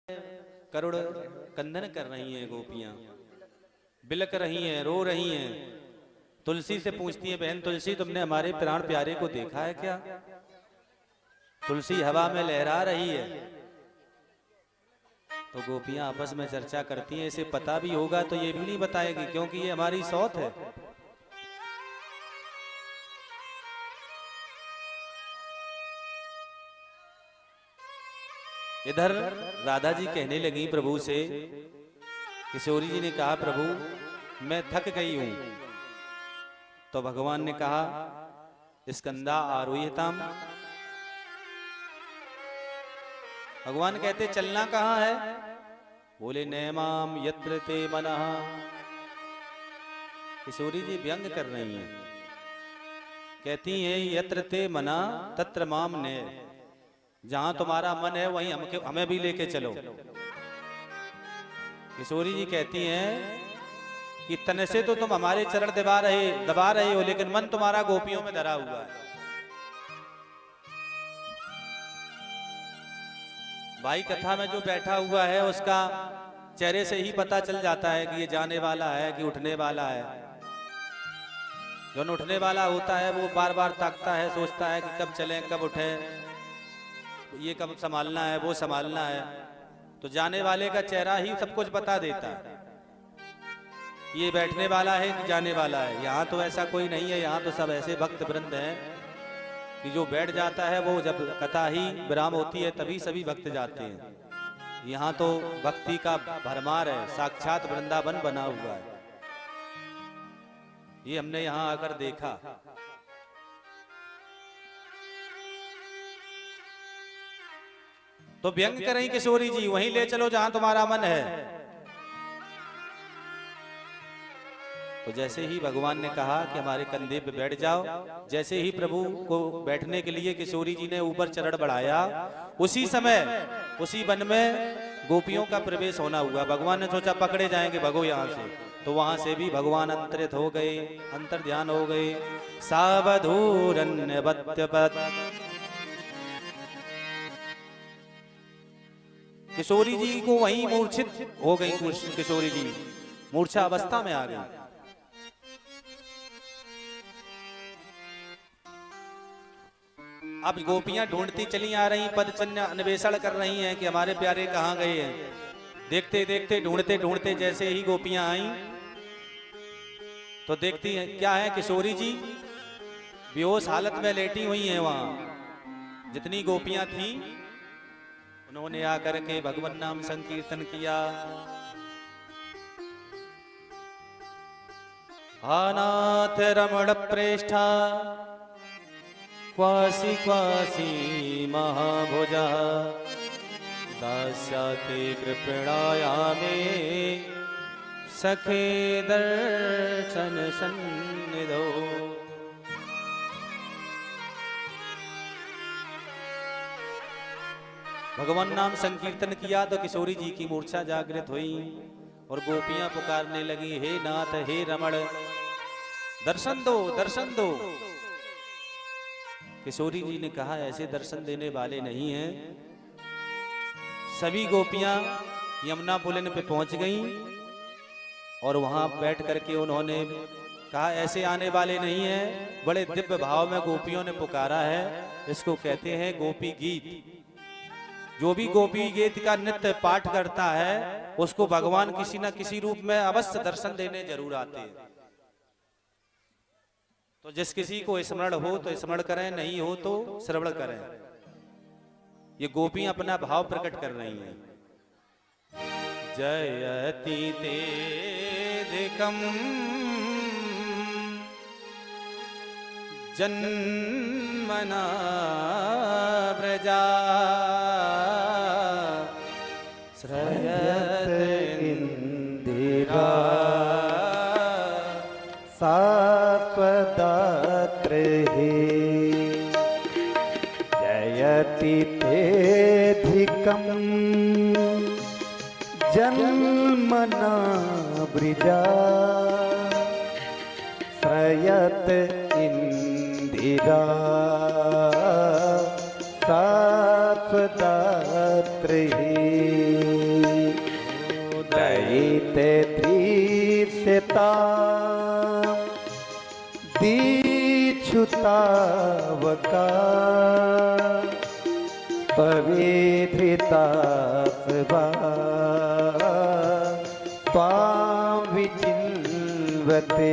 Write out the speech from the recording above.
करुण कंदन कर रही हैं गोपियां, बिलक रही हैं, रो रही हैं। तुलसी से पूछती है, बहन तुलसी तुमने हमारे प्राण प्यारे को देखा है क्या? तुलसी हवा में लहरा रही है। तो गोपियां आपस में चर्चा करती हैं, इसे पता भी होगा तो ये भी नहीं बताएगी क्योंकि ये हमारी सौत है। इधर राधा जी कहने लगी प्रभु से, किशोरी जी ने कहा प्रभु मैं थक गई हूं। तो भगवान ने कहा स्कंदा आरोह्यताम। भगवान कहते चलना कहां है? बोले नैमाम यत्र ते मनः। किशोरी जी व्यंग कर रही हैं, कहती हैं यत्र ते मना तत्र माम ने। जहां तुम्हारा मन है वहीं हमें भी लेके चलो। किशोरी जी कहती हैं कि तन से तो तुम हमारे चरण दबा रहे हो, लेकिन मन तुम्हारा गोपियों में धरा हुआ है। भाई कथा में जो बैठा हुआ है उसका चेहरे से ही पता चल जाता है कि ये जाने वाला है कि उठने वाला है। जो उठने वाला होता है वो बार बार ताकता है, सोचता है कि कब चलें कब उठे, ये कब संभालना है वो संभालना है। तो जाने वाले का चेहरा ही सब कुछ बता देता है, ये बैठने वाला है कि जाने वाला है। यहाँ तो ऐसा कोई नहीं है, यहाँ तो सब ऐसे भक्त वृंद हैं कि जो बैठ जाता है वो जब कथा ही विराम होती है तभी सभी भक्त जाते हैं। यहाँ तो भक्ति का भरमार है, साक्षात वृंदावन बना हुआ है। ये हमने यहाँ आकर देखा। तो व्यंग करें किशोरी जी, वहीं ले चलो जहां तुम्हारा मन है। तो जैसे ही भगवान ने कहा कि हमारे कंधे पे बैठ जाओ, जैसे ही प्रभु को बैठने के लिए किशोरी जी ने ऊपर चरण बढ़ाया, उसी समय उसी वन में गोपियों का प्रवेश होना हुआ। भगवान ने सोचा पकड़े जाएंगे, भगो यहाँ से। तो वहां से भी भगवान अंतरित हो गए, अंतर ध्यान हो गए। सावधूरन्यवत्यपत्। किशोरी जी को वहीं मूर्छित हो गई, किशोरी जी मूर्छा अवस्था में आ गई। अब गोपियां ढूंढती चली आ रही, पद चिन्ह अन्वेषण कर रही हैं कि हमारे प्यारे कहां गए हैं। देखते देखते ढूंढते ढूंढते जैसे ही गोपियां आई तो देखती हैं क्या है, किशोरी जी बेहोश हालत में लेटी हुई हैं। वहां जितनी गोपियां थी उन्होंने आकर के भगवान नाम संकीर्तन किया। अनाथ रमण प्रेष्ठा क्वासी क्वासी महाभुजा दास्याते कृपणायामे सखे दर्शन सन्निधो। भगवान नाम संकीर्तन किया तो किशोरी जी की मूर्छा जागृत हुई और गोपियां पुकारने लगी, हे नाथ हे रमण दर्शन दो दर्शन दो। किशोरी जी ने कहा ऐसे दर्शन देने वाले नहीं हैं। सभी गोपियां यमुना पुलिन पे पहुंच गईं और वहां बैठ करके उन्होंने कहा ऐसे आने वाले नहीं हैं। बड़े दिव्य भाव में गोपियों ने पुकारा है। इसको कहते हैं गोपी गीत। जो भी गोपी गीत का नित्य पाठ करता है उसको भगवान किसी न किसी रूप में अवश्य दर्शन देने जरूर आते हैं। तो जिस किसी को स्मरण हो तो स्मरण करें, नहीं हो तो श्रवण करें। ये गोपियां अपना भाव प्रकट कर रही हैं। जयति तेधिकम जन्मना व्रजा श्रयत इंदिरा सात्वदात्र हे। जयति तेधिकं जन्मना वृजा श्रयत इंदिरा सात्वदात्र हे। दयिते दृश्यता दीक्षुतावका पवित्रिता स्वा त्वां विचिन्वते।